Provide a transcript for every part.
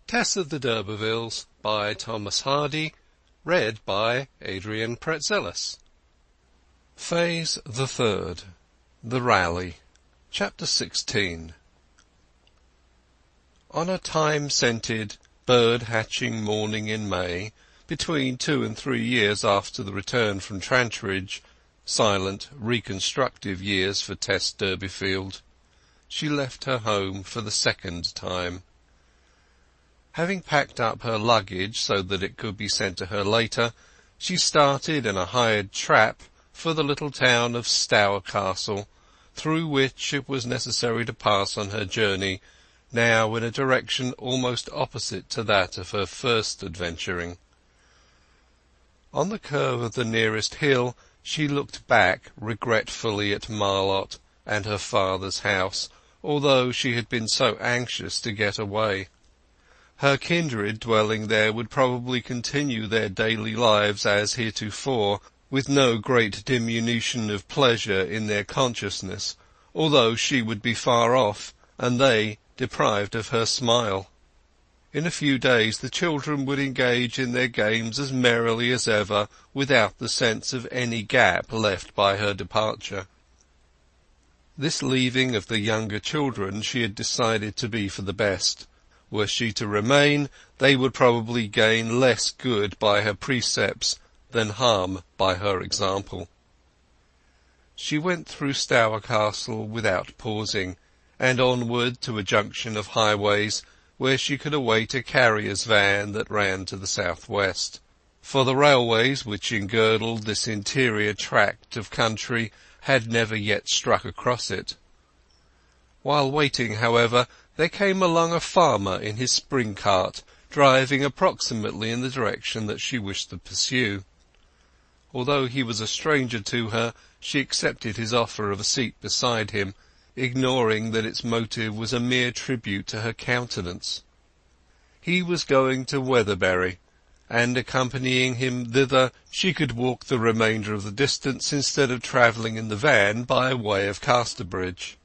Tess of the Urbervilles by Thomas Hardy. Read by Adrian Pretzelis. Phase the Third. The Rally. Chapter 16. On a time-scented, bird-hatching morning in May, between 2 and 3 years after the return from Trantridge, silent, reconstructive years for Tess Durbeyfield, she left her home for the second time. Having packed up her luggage so that it could be sent to her later, she started in a hired trap for the little town of Stour Castle, through which it was necessary to pass on her journey, now in a direction almost opposite to that of her first adventuring. On the curve of the nearest hill she looked back regretfully at Marlott and her father's house, although she had been so anxious to get away. Her kindred dwelling there would probably continue their daily lives as heretofore, with no great diminution of pleasure in their consciousness, although she would be far off, and they deprived of her smile. In a few days the children would engage in their games as merrily as ever, without the sense of any gap left by her departure. This leaving of the younger children she had decided to be for the best. Were she to remain, they would probably gain less good by her precepts than harm by her example. She went through Stour Castle without pausing, and onward to a junction of highways where she could await a carrier's van that ran to the south-west, for the railways which engirdled this interior tract of country had never yet struck across it. While waiting, however, there came along a farmer in his spring cart, driving approximately in the direction that she wished to pursue. Although he was a stranger to her, she accepted his offer of a seat beside him, ignoring that its motive was a mere tribute to her countenance. He was going to Weatherbury, and accompanying him thither she could walk the remainder of the distance instead of travelling in the van by way of Casterbridge.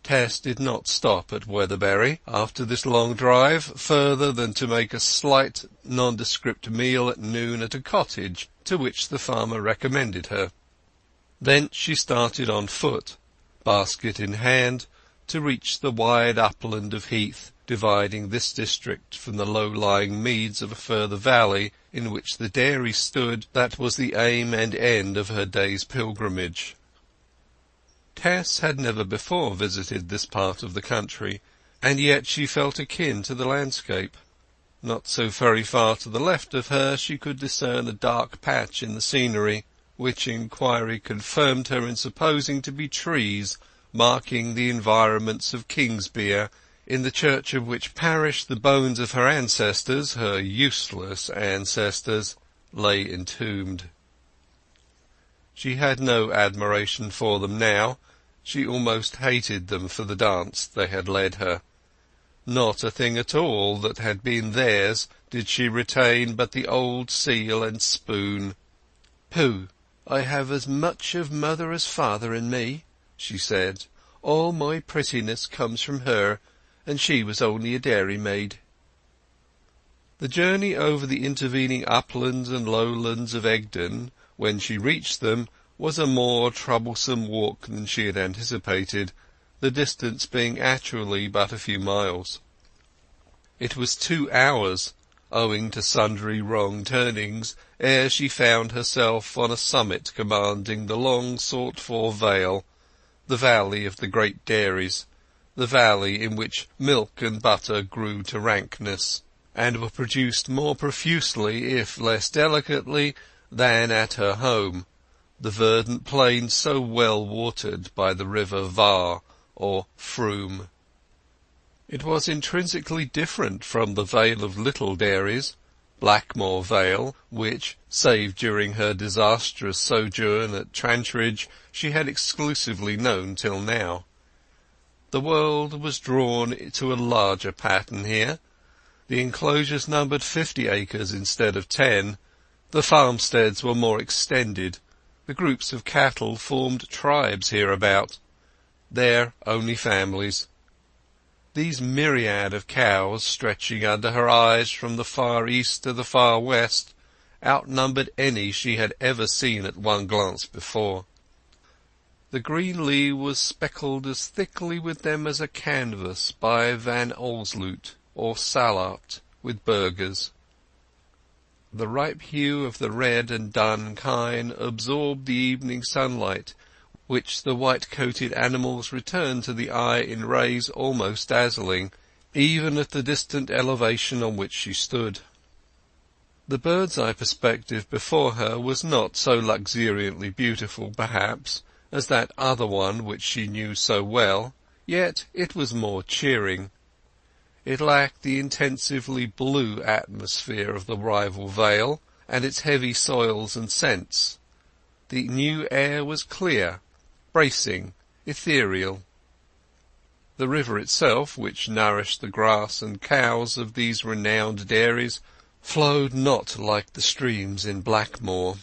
Tess did not stop at Weatherbury after this long drive, further than to make a slight nondescript meal at noon at a cottage to which the farmer recommended her. Thence she started on foot, basket in hand, to reach the wide upland of heath dividing this district from the low-lying meads of a further valley in which the dairy stood that was the aim and end of her day's pilgrimage. Tess had never before visited this part of the country, and yet she felt akin to the landscape. Not so very far to the left of her she could discern a dark patch in the scenery, which inquiry confirmed her in supposing to be trees marking the environments of Kingsbere, in the church of which parish the bones of her ancestors, her useless ancestors, lay entombed. She had no admiration for them now. She almost hated them for the dance they had led her. Not a thing at all that had been theirs did she retain but the old seal and spoon. "Pooh! I have as much of mother as father in me," she said. "All my prettiness comes from her, and she was only a dairymaid." The journey over the intervening uplands and lowlands of Egdon, when she reached them, was a more troublesome walk than she had anticipated, the distance being actually but a few miles. It was 2 hours, owing to sundry wrong turnings, ere she found herself on a summit commanding the long-sought-for vale, the valley of the great dairies, the valley in which milk and butter grew to rankness, and were produced more profusely, if less delicately, than at her home, the verdant plain so well watered by the river Var or Froom. It was intrinsically different from the Vale of Little Dairies, Blackmore Vale, which, save during her disastrous sojourn at Trantridge, she had exclusively known till now. The world was drawn to a larger pattern here. The enclosures numbered 50 acres instead of 10. The farmsteads were more extended. The groups of cattle formed tribes hereabout. There only families. These myriad of cows stretching under her eyes from the far east to the far west outnumbered any she had ever seen at one glance before. The green lea was speckled as thickly with them as a canvas by Van Alsloot or Sallaert with burgers. The ripe hue of the red and dun kine absorbed the evening sunlight, which the white-coated animals returned to the eye in rays almost dazzling, even at the distant elevation on which she stood. The bird's-eye perspective before her was not so luxuriantly beautiful, perhaps, as that other one which she knew so well, yet it was more cheering. It lacked the intensively blue atmosphere of the rival vale, and its heavy soils and scents. The new air was clear, bracing, ethereal. The river itself, which nourished the grass and cows of these renowned dairies, flowed not like the streams in Blackmoor.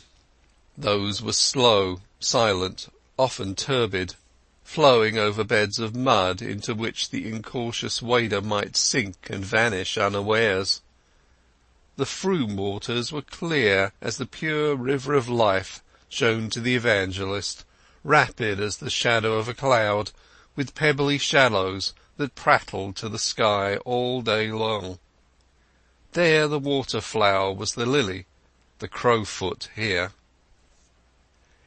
Those were slow, silent, often turbid, flowing over beds of mud into which the incautious wader might sink and vanish unawares. The Froom waters were clear as the pure river of life shown to the evangelist, rapid as the shadow of a cloud, with pebbly shallows that prattled to the sky all day long. There the water-flower was the lily, the crowfoot here.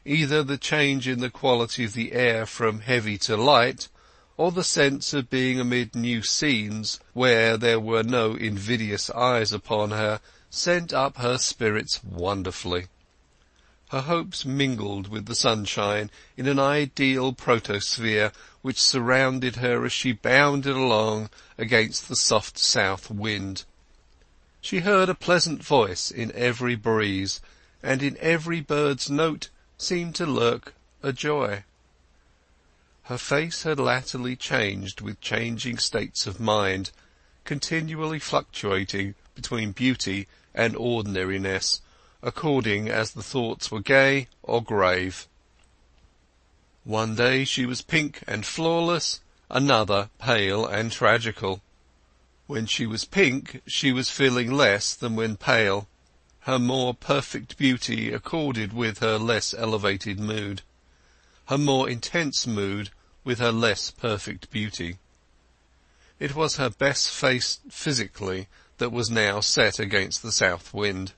Either the change in the quality of the air from heavy to light, or the sense of being amid new scenes where there were no invidious eyes upon her, sent up her spirits wonderfully. Her hopes mingled with the sunshine in an ideal protosphere which surrounded her as she bounded along against the soft south wind. She heard a pleasant voice in every breeze, and in every bird's note seemed to lurk a joy. Her face had latterly changed with changing states of mind, continually fluctuating between beauty and ordinariness, according as the thoughts were gay or grave. One day she was pink and flawless, another pale and tragical. When she was pink she was feeling less than when pale. Her more perfect beauty accorded with her less elevated mood, her more intense mood with her less perfect beauty. It was her best face physically that was now set against the south wind.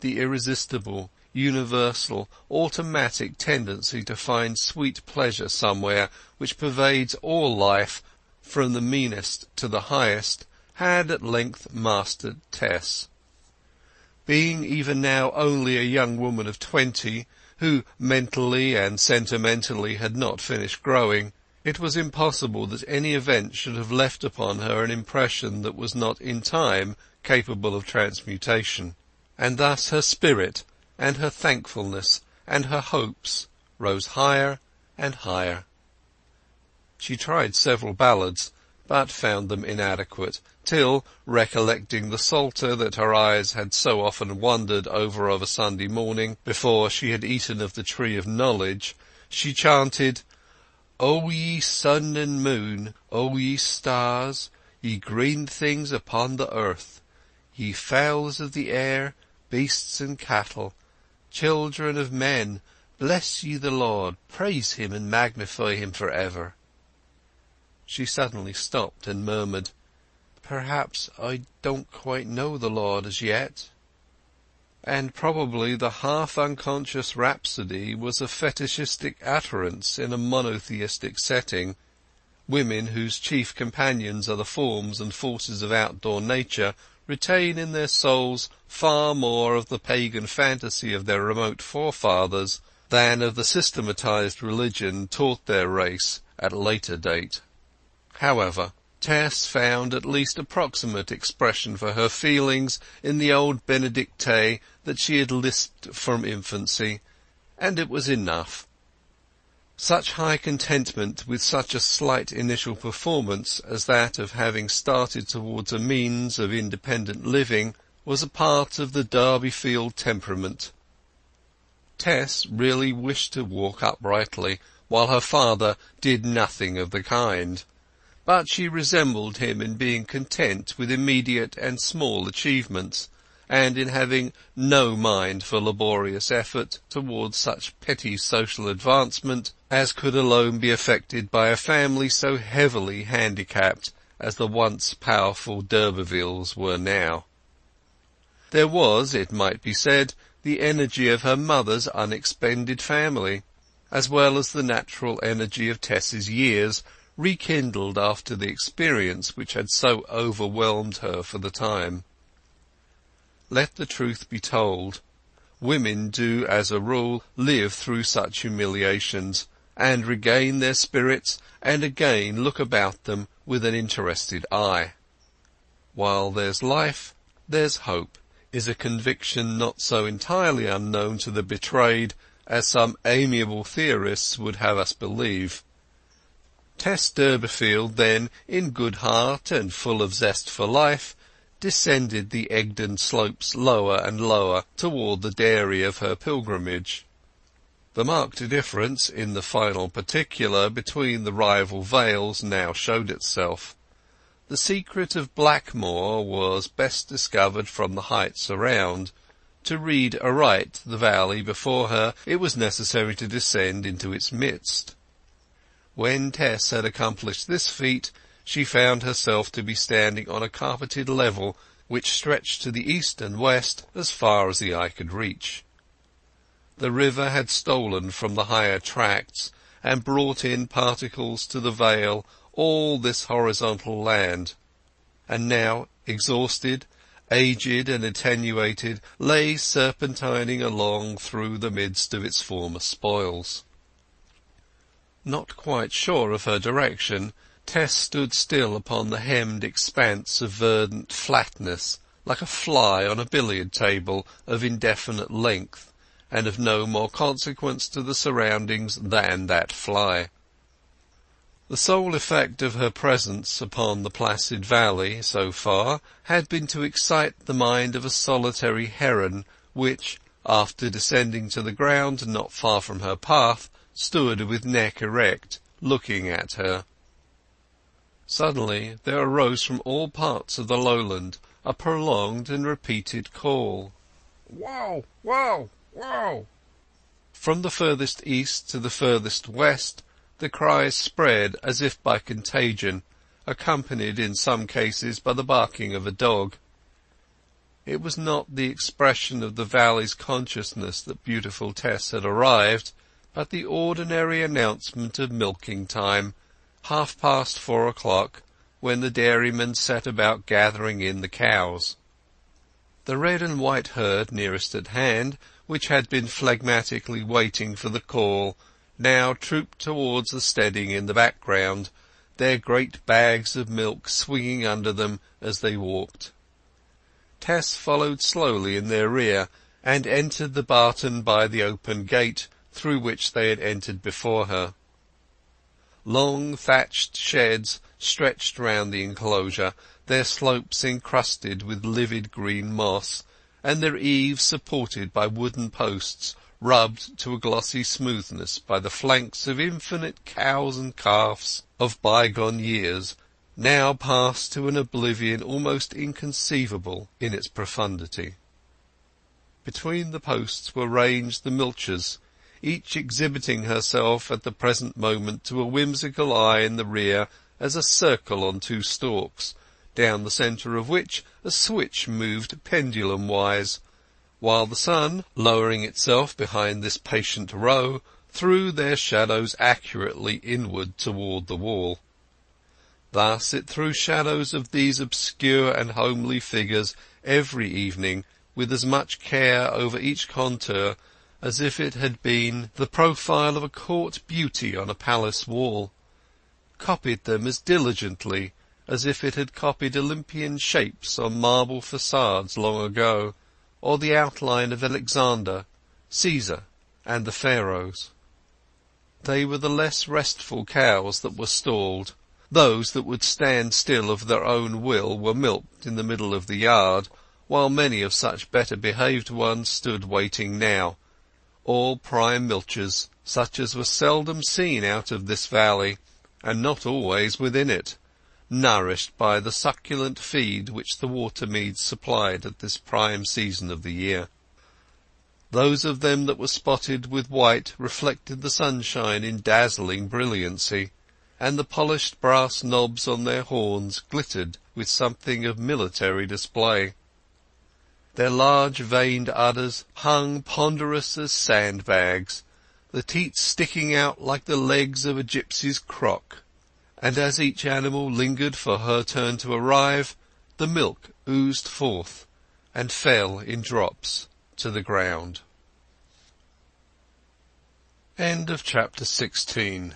The irresistible, universal, automatic tendency to find sweet pleasure somewhere, which pervades all life, from the meanest to the highest, had at length mastered Tess. Being even now only a young woman of 20, who mentally and sentimentally had not finished growing, it was impossible that any event should have left upon her an impression that was not in time capable of transmutation, and thus her spirit and her thankfulness and her hopes rose higher and higher. She tried several ballads, but found them inadequate, till, recollecting the psalter that her eyes had so often wandered over of a Sunday morning before she had eaten of the tree of knowledge, she chanted, "O ye sun and moon, O ye stars, ye green things upon the earth, ye fowls of the air, beasts and cattle, children of men, bless ye the Lord, praise him and magnify him for ever." She suddenly stopped and murmured, "Perhaps I don't quite know the Lord as yet." And probably the half-unconscious rhapsody was a fetishistic utterance in a monotheistic setting. Women whose chief companions are the forms and forces of outdoor nature retain in their souls far more of the pagan fantasy of their remote forefathers than of the systematized religion taught their race at a later date. However, Tess found at least approximate expression for her feelings in the old Benedicite that she had lisped from infancy, and it was enough. Such high contentment with such a slight initial performance as that of having started towards a means of independent living was a part of the Derbyfield temperament. Tess really wished to walk uprightly, while her father did nothing of the kind. but she resembled him in being content with immediate and small achievements, and in having no mind for laborious effort towards such petty social advancement as could alone be effected by a family so heavily handicapped as the once powerful Urbervilles were now. There was, it might be said, the energy of her mother's unexpended family, as well as the natural energy of Tess's years, rekindled after the experience which had so overwhelmed her for the time. Let the truth be told, women do as a rule live through such humiliations, and regain their spirits, and again look about them with an interested eye. While there's life, there's hope, is a conviction not so entirely unknown to the betrayed as some amiable theorists would have us believe. Tess Durbeyfield then, in good heart and full of zest for life, descended the Egdon slopes lower and lower toward the dairy of her pilgrimage. The marked difference in the final particular between the rival vales now showed itself. The secret of Blackmoor was best discovered from the heights around. To read aright the valley before her, it was necessary to descend into its midst. When Tess had accomplished this feat, she found herself to be standing on a carpeted level which stretched to the east and west as far as the eye could reach. The river had stolen from the higher tracts and brought in particles to the vale all this horizontal land, and now, exhausted, aged and attenuated, lay serpentining along through the midst of its former spoils. Not quite sure of her direction, Tess stood still upon the hemmed expanse of verdant flatness, like a fly on a billiard table of indefinite length, and of no more consequence to the surroundings than that fly. The sole effect of her presence upon the placid valley, so far, had been to excite the mind of a solitary heron, which, after descending to the ground not far from her path, stood with neck erect, looking at her. Suddenly there arose from all parts of the lowland a prolonged and repeated call. "Wow! Wow! Wow!" From the furthest east to the furthest west the cries spread as if by contagion, accompanied in some cases by the barking of a dog. It was not the expression of the valley's consciousness that beautiful Tess had arrived, but the ordinary announcement of milking time, 4:30, when the dairymen set about gathering in the cows. The red and white herd nearest at hand, which had been phlegmatically waiting for the call, now trooped towards the steading in the background, their great bags of milk swinging under them as they walked. Tess followed slowly in their rear, and entered the barton by the open gate through which they had entered before her. Long thatched sheds stretched round the enclosure, their slopes encrusted with livid green moss, and their eaves supported by wooden posts rubbed to a glossy smoothness by the flanks of infinite cows and calves of bygone years, now passed to an oblivion almost inconceivable in its profundity. Between the posts were ranged the milchers, each exhibiting herself at the present moment to a whimsical eye in the rear as a circle on two stalks, down the centre of which a switch moved pendulum-wise, while the sun, lowering itself behind this patient row, threw their shadows accurately inward toward the wall. Thus it threw shadows of these obscure and homely figures every evening, with as much care over each contour as if it had been the profile of a court beauty on a palace wall, copied them as diligently as if it had copied Olympian shapes on marble facades long ago, or the outline of Alexander, Caesar, and the Pharaohs. They were the less restful cows that were stalled. Those that would stand still of their own will were milked in the middle of the yard, while many of such better behaved ones stood waiting now, all prime milchers, such as were seldom seen out of this valley, and not always within it, nourished by the succulent feed which the water-meads supplied at this prime season of the year. Those of them that were spotted with white reflected the sunshine in dazzling brilliancy, and the polished brass knobs on their horns glittered with something of military display. Their large veined udders hung ponderous as sandbags, the teats sticking out like the legs of a gypsy's crock, and as each animal lingered for her turn to arrive, the milk oozed forth and fell in drops to the ground. End of chapter 16.